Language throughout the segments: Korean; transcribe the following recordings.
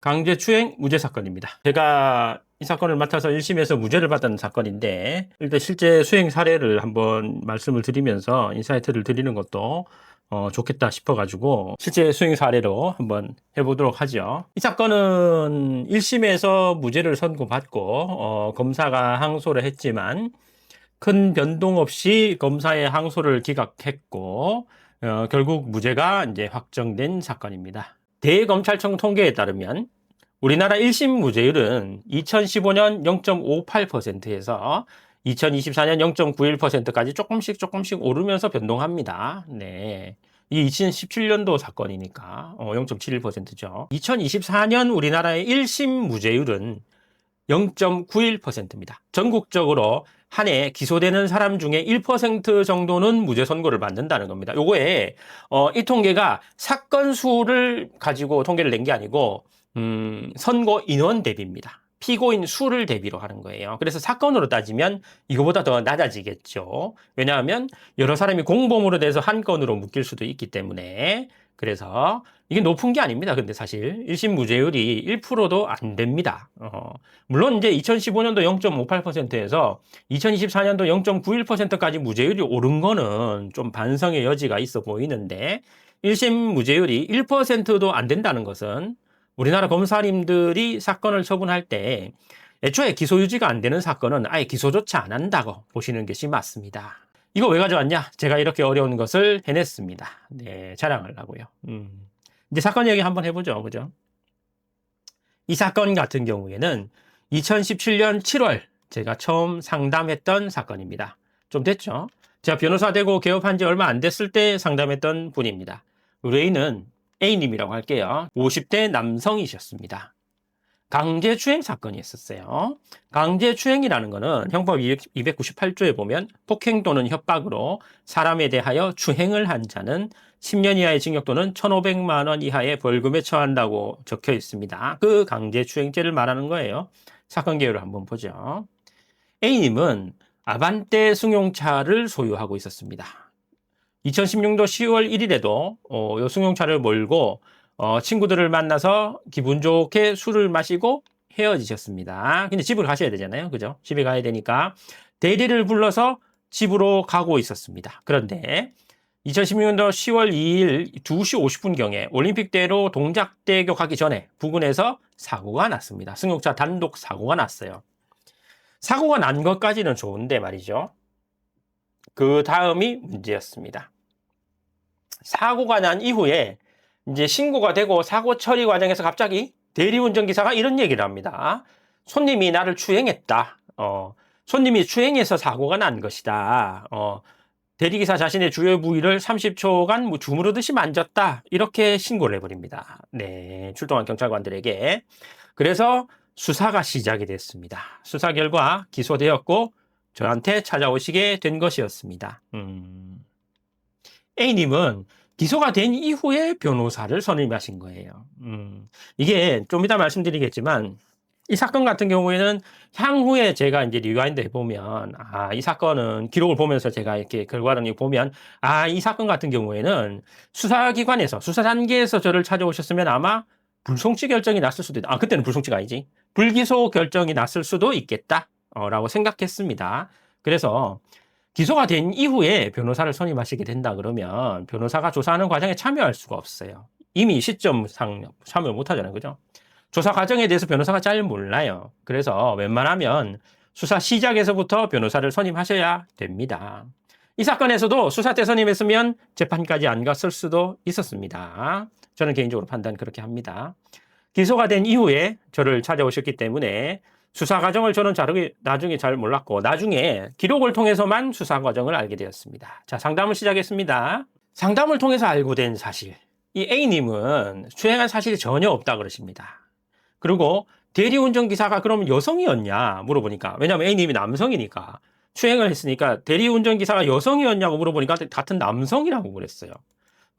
강제추행 무죄 사건입니다. 제가 이 사건을 맡아서 1심에서 무죄를 받은 사건인데, 일단 실제 수행 사례를 한번 말씀을 드리면서 인사이트를 드리는 것도 좋겠다 싶어가지고 실제 수행 사례로 한번 해보도록 하죠. 이 사건은 1심에서 무죄를 선고받고 검사가 항소를 했지만 큰 변동 없이 검사의 항소를 기각했고 결국 무죄가 이제 확정된 사건입니다. 대검찰청 통계에 따르면 우리나라 1심 무죄율은 2015년 0.58%에서 2024년 0.91%까지 조금씩 오르면서 변동합니다. 네. 이 2017년도 사건이니까 0.71%죠. 2024년 우리나라의 1심 무죄율은 0.91%입니다. 전국적으로 한 해 기소되는 사람 중에 1% 정도는 무죄 선고를 받는다는 겁니다. 요거에 이 통계가 사건 수를 가지고 통계를 낸 게 아니고 선고 인원 대비입니다. 피고인 수를 대비로 하는 거예요. 그래서 사건으로 따지면 이거보다 더 낮아지겠죠. 왜냐하면 여러 사람이 공범으로 돼서 한 건으로 묶일 수도 있기 때문에. 그래서 이게 높은 게 아닙니다. 근데 사실 1심 무죄율이 1%도 안 됩니다. 물론 이제 2015년도 0.58%에서 2024년도 0.91%까지 무죄율이 오른 거는 좀 반성의 여지가 있어 보이는데 1심 무죄율이 1%도 안 된다는 것은 우리나라 검사님들이 사건을 처분할 때 애초에 기소 유지가 안 되는 사건은 아예 기소조차 안 한다고 보시는 것이 맞습니다. 이거 왜 가져왔냐? 제가 이렇게 어려운 것을 해냈습니다. 네, 자랑하려고요. 이제 사건 얘기 한번 해보죠. 그죠? 이 사건 같은 경우에는 2017년 7월 제가 처음 상담했던 사건입니다. 좀 됐죠? 제가 변호사 되고 개업한 지 얼마 안 됐을 때 상담했던 분입니다. 의뢰인은 A님이라고 할게요. 50대 남성이셨습니다. 강제추행 사건이 있었어요. 강제추행이라는 거는 형법 298조에 보면 폭행 또는 협박으로 사람에 대하여 추행을 한 자는 10년 이하의 징역 또는 1,500만 원 이하의 벌금에 처한다고 적혀 있습니다. 그 강제추행죄를 말하는 거예요. 사건 개요를 한번 보죠. A님은 아반떼 승용차를 소유하고 있었습니다. 2016년 10월 1일에도 이 승용차를 몰고 친구들을 만나서 기분 좋게 술을 마시고 헤어지셨습니다. 근데 집을 가셔야 되잖아요. 그죠? 집에 가야 되니까 대리를 불러서 집으로 가고 있었습니다. 그런데 2016년도 10월 2일 2시 50분경에 올림픽대로 동작대교 가기 전에 부근에서 사고가 났습니다. 승용차 단독 사고가 났어요. 사고가 난 것까지는 좋은데 말이죠. 그 다음이 문제였습니다. 사고가 난 이후에 이제 신고가 되고 사고 처리 과정에서 갑자기 대리운전기사가 이런 얘기를 합니다. 손님이 나를 추행했다. 손님이 추행해서 사고가 난 것이다. 대리기사 자신의 주요 부위를 30초간 주무르듯이 만졌다. 이렇게 신고를 해버립니다. 네, 출동한 경찰관들에게. 그래서 수사가 시작이 됐습니다. 수사 결과 기소되었고 저한테 찾아오시게 된 것이었습니다. A님은 기소가 된 이후에 변호사를 선임하신 거예요. 이게 좀 이따 말씀드리겠지만 이 사건 같은 경우에는 향후에 제가 이제 리와인드 해보면 이 사건은 기록을 보면서 제가 이렇게 결과를 보면 이 사건 같은 경우에는 수사기관에서 수사 단계에서 저를 찾아오셨으면 아마 불송치 결정이 났을 수도 있다. 그때는 불송치가 아니지. 불기소 결정이 났을 수도 있겠다. 라고 생각했습니다. 그래서 기소가 된 이후에 변호사를 선임하시게 된다 그러면 변호사가 조사하는 과정에 참여할 수가 없어요. 이미 시점상 참여 못 하잖아요. 그죠? 조사 과정에 대해서 변호사가 잘 몰라요. 그래서 웬만하면 수사 시작에서부터 변호사를 선임하셔야 됩니다. 이 사건에서도 수사 때 선임했으면 재판까지 안 갔을 수도 있었습니다. 저는 개인적으로 판단 그렇게 합니다. 기소가 된 이후에 저를 찾아오셨기 때문에 수사 과정을 저는 나중에 잘 몰랐고 나중에 기록을 통해서만 수사 과정을 알게 되었습니다. 자, 상담을 시작했습니다. 상담을 통해서 알고 된 사실. 이 A님은 추행한 사실이 전혀 없다 그러십니다. 그리고 대리운전기사가 그럼 여성이었냐 물어보니까, 왜냐하면 A님이 남성이니까 추행을 했으니까 대리운전기사가 여성이었냐고 물어보니까 같은 남성이라고 그랬어요.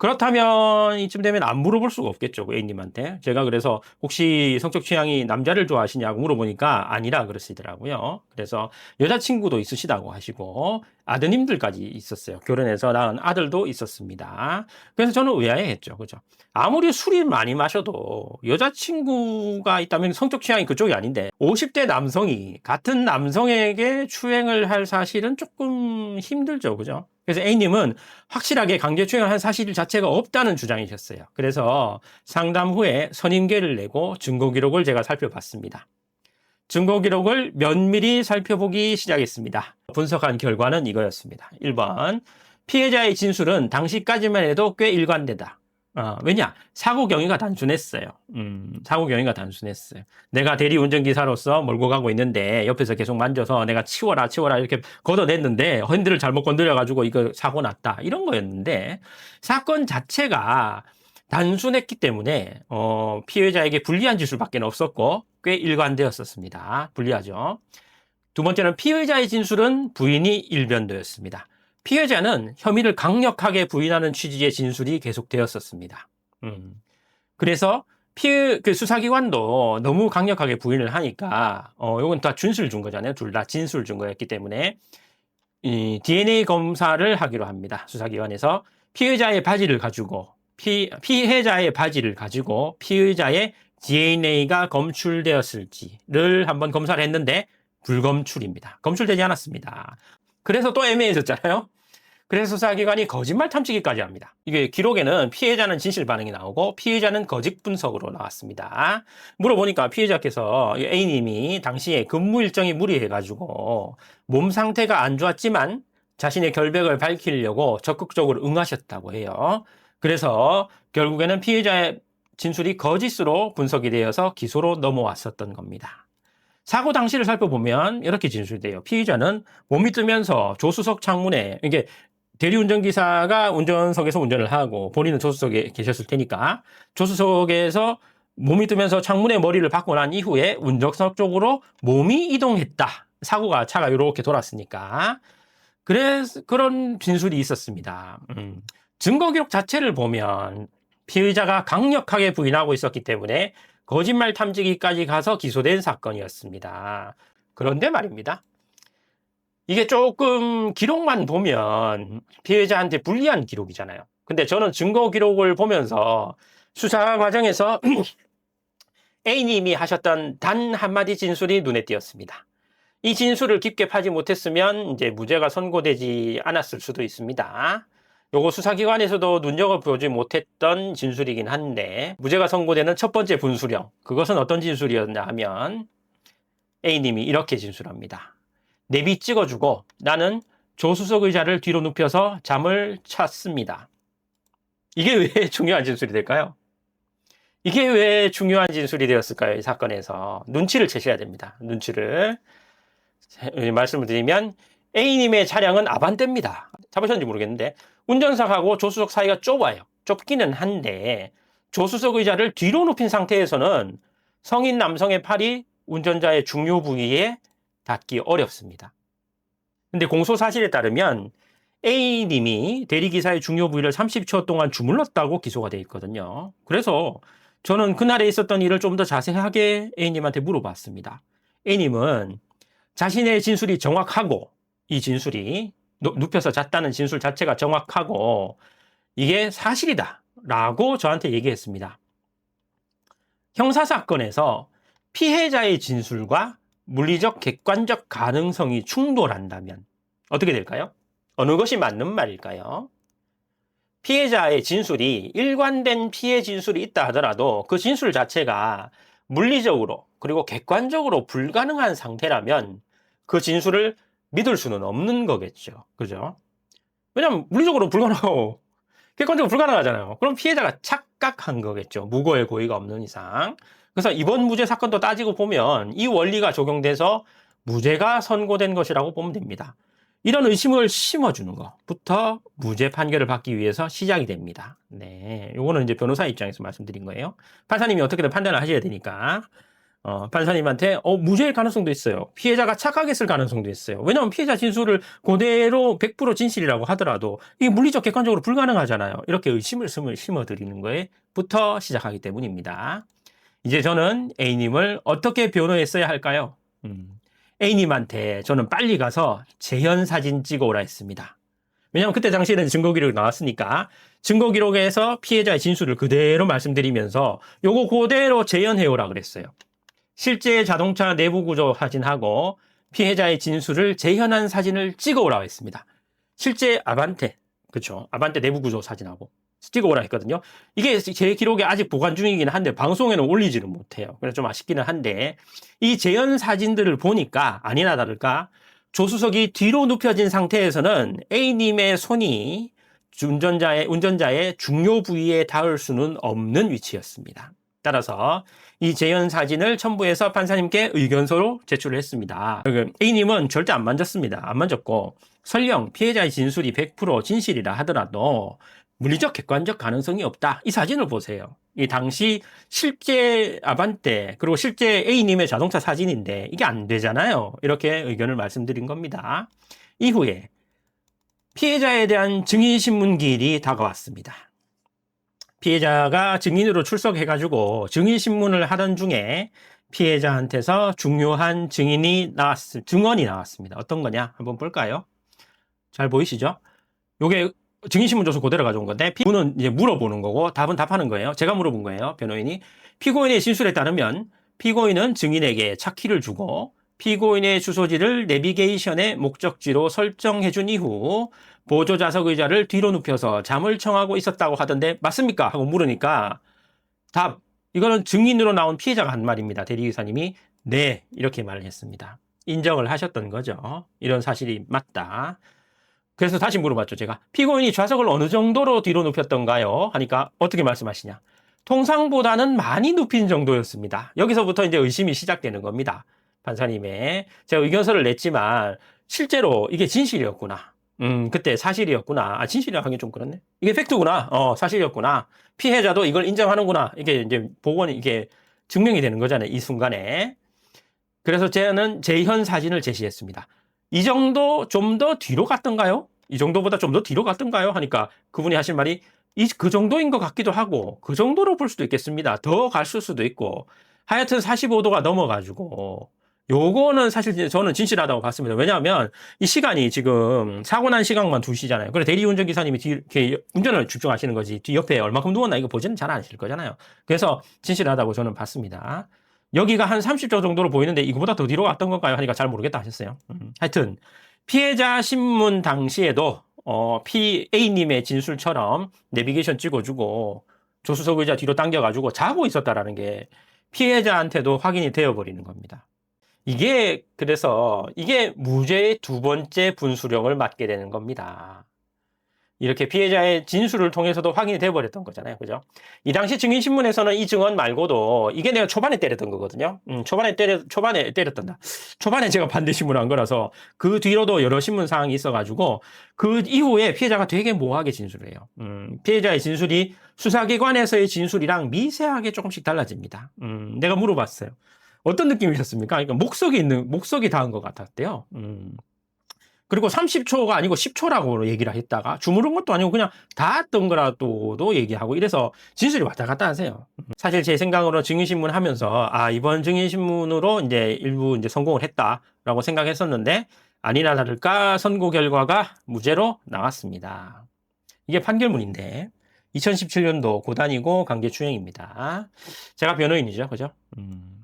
그렇다면 이쯤 되면 안 물어볼 수가 없겠죠, 그 A님한테. 제가 그래서 혹시 성적 취향이 남자를 좋아하시냐고 물어보니까 아니라 그러시더라고요. 그래서 여자친구도 있으시다고 하시고 아드님들까지 있었어요. 결혼해서 낳은 아들도 있었습니다. 그래서 저는 의아해했죠. 그죠? 아무리 술이 많이 마셔도 여자친구가 있다면 성적 취향이 그쪽이 아닌데 50대 남성이 같은 남성에게 추행을 할 사실은 조금 힘들죠. 그죠? 그래서 A님은 확실하게 강제 추행을 한 사실 자체가 없다는 주장이셨어요. 그래서 상담 후에 선임계를 내고 증거 기록을 제가 살펴봤습니다. 증거 기록을 면밀히 살펴보기 시작했습니다. 분석한 결과는 이거였습니다. 1번, 피해자의 진술은 당시까지만 해도 꽤 일관되다. 왜냐? 사고 경위가 단순했어요. 사고 경위가 단순했어요. 내가 대리운전기사로서 몰고 가고 있는데 옆에서 계속 만져서 내가 치워라 이렇게 걷어냈는데 핸들을 잘못 건드려가지고 이거 사고 났다. 이런 거였는데 사건 자체가 단순했기 때문에 피해자에게 불리한 진술밖에 없었고 꽤 일관되었었습니다. 불리하죠. 두 번째는 피해자의 진술은 부인이 일변도였습니다. 피해자는 혐의를 강력하게 부인하는 취지의 진술이 계속되었었습니다. 그래서 그 수사기관도 너무 강력하게 부인을 하니까, 이건 다 진술 준 거잖아요. 둘 다 진술 준 거였기 때문에, 이 DNA 검사를 하기로 합니다. 수사기관에서 피해자의 바지를 가지고, 피해자의 바지를 가지고 피해자의 DNA가 검출되었을지를 한번 검사를 했는데, 불검출입니다. 검출되지 않았습니다. 그래서 또 애매해졌잖아요. 그래서 수사기관이 거짓말 탐지기까지 합니다. 이게 기록에는 피해자는 진실 반응이 나오고 피해자는 거짓 분석으로 나왔습니다. 물어보니까 피해자께서 A님이 당시에 근무 일정이 무리해가지고 몸 상태가 안 좋았지만 자신의 결백을 밝히려고 적극적으로 응하셨다고 해요. 그래서 결국에는 피해자의 진술이 거짓으로 분석이 되어서 기소로 넘어왔었던 겁니다. 사고 당시를 살펴보면 이렇게 진술돼요. 피의자는 몸이 뜨면서 조수석 창문에, 이게 대리운전기사가 운전석에서 운전을 하고 본인은 조수석에 계셨을 테니까 조수석에서 몸이 뜨면서 창문에 머리를 박고 난 이후에 운전석 쪽으로 몸이 이동했다. 사고가 차가 이렇게 돌았으니까. 그래서 그런 진술이 있었습니다. 증거 기록 자체를 보면 피의자가 강력하게 부인하고 있었기 때문에 거짓말 탐지기까지 가서 기소된 사건이었습니다. 그런데 말입니다. 이게 조금 기록만 보면 피해자한테 불리한 기록이잖아요. 근데 저는 증거 기록을 보면서 수사 과정에서 A님이 하셨던 단 한마디 진술이 눈에 띄었습니다. 이 진술을 깊게 파지 못했으면 이제 무죄가 선고되지 않았을 수도 있습니다. 요거 수사기관에서도 눈여겨보지 못했던 진술이긴 한데 무죄가 선고되는 첫 번째 분수령, 그것은 어떤 진술이었냐 하면 A님이 이렇게 진술합니다. 내비 찍어주고 나는 조수석 의자를 뒤로 눕혀서 잠을 잤습니다. 이게 왜 중요한 진술이 될까요? 이게 왜 중요한 진술이 되었을까요? 이 사건에서 눈치를 채셔야 됩니다. 눈치를 말씀을 드리면 A님의 차량은 아반떼입니다. 잡으셨는지 모르겠는데 운전석하고 조수석 사이가 좁아요. 좁기는 한데 조수석 의자를 뒤로 눕힌 상태에서는 성인 남성의 팔이 운전자의 중요 부위에 닿기 어렵습니다. 근데 공소 사실에 따르면 A님이 대리기사의 중요 부위를 30초 동안 주물렀다고 기소가 되어 있거든요. 그래서 저는 그날에 있었던 일을 좀 더 자세하게 A님한테 물어봤습니다. A님은 자신의 진술이 정확하고 이 진술이 눕혀서 잤다는 진술 자체가 정확하고 이게 사실이다 라고 저한테 얘기했습니다. 형사사건에서 피해자의 진술과 물리적 객관적 가능성이 충돌한다면 어떻게 될까요? 어느 것이 맞는 말일까요? 피해자의 진술이 일관된 피해 진술이 있다 하더라도 그 진술 자체가 물리적으로 그리고 객관적으로 불가능한 상태라면 그 진술을 믿을 수는 없는 거겠죠. 그죠? 왜냐면 물리적으로 불가능하고 객관적으로 불가능하잖아요. 그럼 피해자가 착각한 거겠죠. 무고의 고의가 없는 이상. 그래서 이번 무죄 사건도 따지고 보면 이 원리가 적용돼서 무죄가 선고된 것이라고 보면 됩니다. 이런 의심을 심어주는 것부터 무죄 판결을 받기 위해서 시작이 됩니다. 네, 요거는 이제 변호사 입장에서 말씀드린 거예요. 판사님이 어떻게든 판단을 하셔야 되니까. 판사님한테 무죄일 가능성도 있어요. 피해자가 착각했을 가능성도 있어요. 왜냐하면 피해자 진술을 그대로 100% 진실이라고 하더라도 이게 물리적 객관적으로 불가능하잖아요. 이렇게 의심을 심어드리는 거에부터 시작하기 때문입니다. 이제 저는 A님을 어떻게 변호했어야 할까요? A님한테 저는 빨리 가서 재현 사진 찍어오라 했습니다. 왜냐하면 그때 당시에는 증거기록이 나왔으니까 증거기록에서 피해자의 진술을 그대로 말씀드리면서 요거 그대로 재현해오라 그랬어요. 실제 자동차 내부 구조 사진하고 피해자의 진술을 재현한 사진을 찍어오라고 했습니다. 실제 아반떼, 그렇죠? 아반떼 내부 구조 사진하고 찍어오라 했거든요. 이게 제 기록에 아직 보관 중이긴 한데 방송에는 올리지는 못해요. 그래서 좀 아쉽기는 한데 이 재현 사진들을 보니까 아니나 다를까 조수석이 뒤로 눕혀진 상태에서는 A님의 손이 운전자의 중요 부위에 닿을 수는 없는 위치였습니다. 따라서 이 재현 사진을 첨부해서 판사님께 의견서로 제출을 했습니다. A님은 절대 안 만졌습니다. 안 만졌고 설령 피해자의 진술이 100% 진실이라 하더라도 물리적 객관적 가능성이 없다. 이 사진을 보세요. 이 당시 실제 아반떼 그리고 실제 A님의 자동차 사진인데 이게 안 되잖아요. 이렇게 의견을 말씀드린 겁니다. 이후에 피해자에 대한 증인신문기일이 다가왔습니다. 피해자가 증인으로 출석해가지고 증인신문을 하던 중에 피해자한테서 중요한 증언이 나왔습니다. 어떤 거냐? 한번 볼까요? 잘 보이시죠? 요게 증인신문 조서 그대로 가져온 건데, 피고는 이제 물어보는 거고, 답은 답하는 거예요. 제가 물어본 거예요. 변호인이. 피고인의 진술에 따르면, 피고인은 증인에게 차키를 주고, 피고인의 주소지를 내비게이션의 목적지로 설정해준 이후, 보조좌석 의자를 뒤로 눕혀서 잠을 청하고 있었다고 하던데, 맞습니까? 하고 물으니까, 답. 이거는 증인으로 나온 피해자가 한 말입니다. 대리기사님이. 네. 이렇게 말을 했습니다. 인정을 하셨던 거죠. 이런 사실이 맞다. 그래서 다시 물어봤죠, 제가. 피고인이 좌석을 어느 정도로 뒤로 눕혔던가요? 하니까 어떻게 말씀하시냐? 통상보다는 많이 눕힌 정도였습니다. 여기서부터 이제 의심이 시작되는 겁니다. 판사님의. 제가 의견서를 냈지만 실제로 이게 진실이었구나. 그때 사실이었구나. 아, 진실이라고 하긴 좀 그렇네. 이게 팩트구나. 사실이었구나. 피해자도 이걸 인정하는구나. 이게 이제 복원이 이게 증명이 되는 거잖아요. 이 순간에. 그래서 저는 재현 사진을 제시했습니다. 이 정도 좀 더 뒤로 갔던가요? 이 정도보다 좀 더 뒤로 갔던가요? 하니까 그분이 하신 말이 그 정도인 것 같기도 하고 그 정도로 볼 수도 있겠습니다. 더 갔을 수도 있고 하여튼 45도가 넘어가지고 요거는 사실 저는 진실하다고 봤습니다. 왜냐하면 이 시간이 지금 사고 난 시간만 2시잖아요. 그래 대리운전 기사님이 이렇게 운전을 집중하시는 거지 뒤 옆에 얼마큼 누웠나 이거 보지는 잘 않으실 거잖아요. 그래서 진실하다고 저는 봤습니다. 여기가 한 30도 정도로 보이는데 이거보다 더 뒤로 갔던 건가요? 하니까 잘 모르겠다 하셨어요. 하여튼 피해자 신문 당시에도 A님의 진술처럼 내비게이션 찍어주고 조수석 의자 뒤로 당겨가지고 자고 있었다라는 게 피해자한테도 확인이 되어버리는 겁니다. 그래서 이게 무죄의 두 번째 분수령을 맞게 되는 겁니다. 이렇게 피해자의 진술을 통해서도 확인이 돼버렸던 거잖아요. 그죠? 이 당시 증인신문에서는 이 증언 말고도 이게 내가 초반에 때렸던 거거든요. 초반에 때렸던다. 초반에 제가 반대 신문을 한 거라서 그 뒤로도 여러 신문 사항이 있어가지고 그 이후에 피해자가 되게 모호하게 진술을 해요. 피해자의 진술이 수사기관에서의 진술이랑 미세하게 조금씩 달라집니다. 내가 물어봤어요. 어떤 느낌이셨습니까? 그러니까 목석이 닿은 것 같았대요. 그리고 30초가 아니고 10초라고 얘기를 했다가 주무른 것도 아니고 그냥 닿았던 거라고도 얘기하고 이래서 진술이 왔다 갔다 하세요. 사실 제 생각으로 증인신문 하면서 이번 증인신문으로 이제 일부 이제 성공을 했다라고 생각했었는데 아니나 다를까 선고 결과가 무죄로 나왔습니다. 이게 판결문인데 2017년도 고단이고 강제추행입니다. 제가 변호인이죠. 그죠?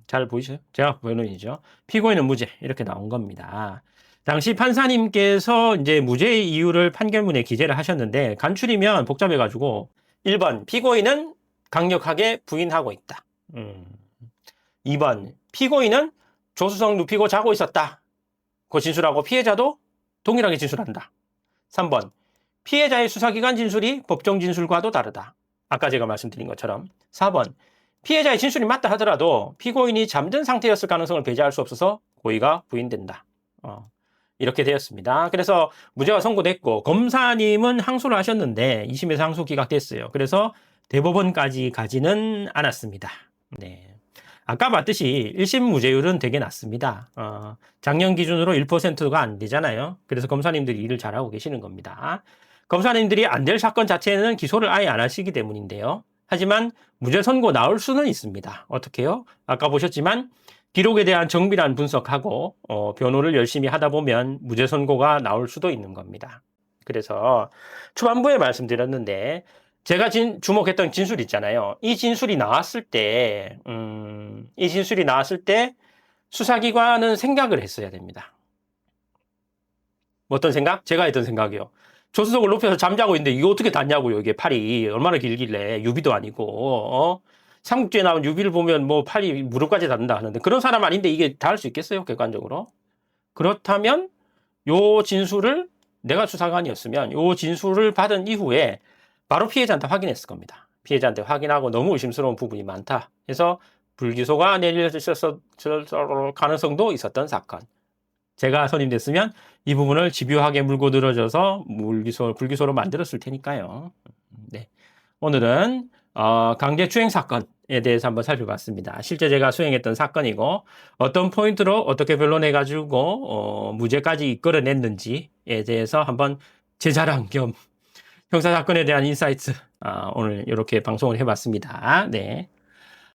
잘 보이세요? 제가 변호인이죠. 피고인은 무죄 이렇게 나온 겁니다. 당시 판사님께서 이제 무죄의 이유를 판결문에 기재를 하셨는데 간추리면 복잡해가지고 1번 피고인은 강력하게 부인하고 있다. 2번 피고인은 조수석 눕히고 자고 있었다. 그 진술하고 피해자도 동일하게 진술한다. 3번 피해자의 수사기관 진술이 법정 진술과도 다르다. 아까 제가 말씀드린 것처럼. 4번 피해자의 진술이 맞다 하더라도 피고인이 잠든 상태였을 가능성을 배제할 수 없어서 고의가 부인된다. 이렇게 되었습니다. 그래서 무죄가 선고됐고 검사님은 항소를 하셨는데 2심에서 항소 기각됐어요. 그래서 대법원까지 가지는 않았습니다. 네. 아까 봤듯이 1심 무죄율은 되게 낮습니다. 작년 기준으로 1%가 안 되잖아요. 그래서 검사님들이 일을 잘하고 계시는 겁니다. 검사님들이 안 될 사건 자체는 기소를 아예 안 하시기 때문인데요. 하지만 무죄 선고 나올 수는 있습니다. 어떻게요? 아까 보셨지만 기록에 대한 정밀한 분석하고 변호를 열심히 하다 보면 무죄 선고가 나올 수도 있는 겁니다. 그래서 초반부에 말씀드렸는데 제가 주목했던 진술 있잖아요. 이 진술이 나왔을 때 수사기관은 생각을 했어야 됩니다. 어떤 생각? 제가 했던 생각이요. 조수석을 높여서 잠자고 있는데 이거 어떻게 닿냐고요. 이게 팔이 얼마나 길길래 유비도 아니고 삼국지에 나온 유비를 보면 뭐 팔이 무릎까지 닿는다 하는데 그런 사람 아닌데 이게 닿을 수 있겠어요? 객관적으로. 그렇다면 요 진술을 내가 수사관이었으면 요 진술을 받은 이후에 바로 피해자한테 확인했을 겁니다. 피해자한테 확인하고 너무 의심스러운 부분이 많다. 해서 불기소가 내려졌을 가능성도 있었던 사건. 제가 선임됐으면 이 부분을 집요하게 물고 늘어져서 불기소로 만들었을 테니까요. 네. 오늘은 강제추행 사건에 대해서 한번 살펴봤습니다. 실제 제가 수행했던 사건이고 어떤 포인트로 어떻게 변론해가지고 무죄까지 이끌어냈는지에 대해서 한번 제 자랑 겸 형사사건에 대한 인사이트 오늘 이렇게 방송을 해봤습니다. 네.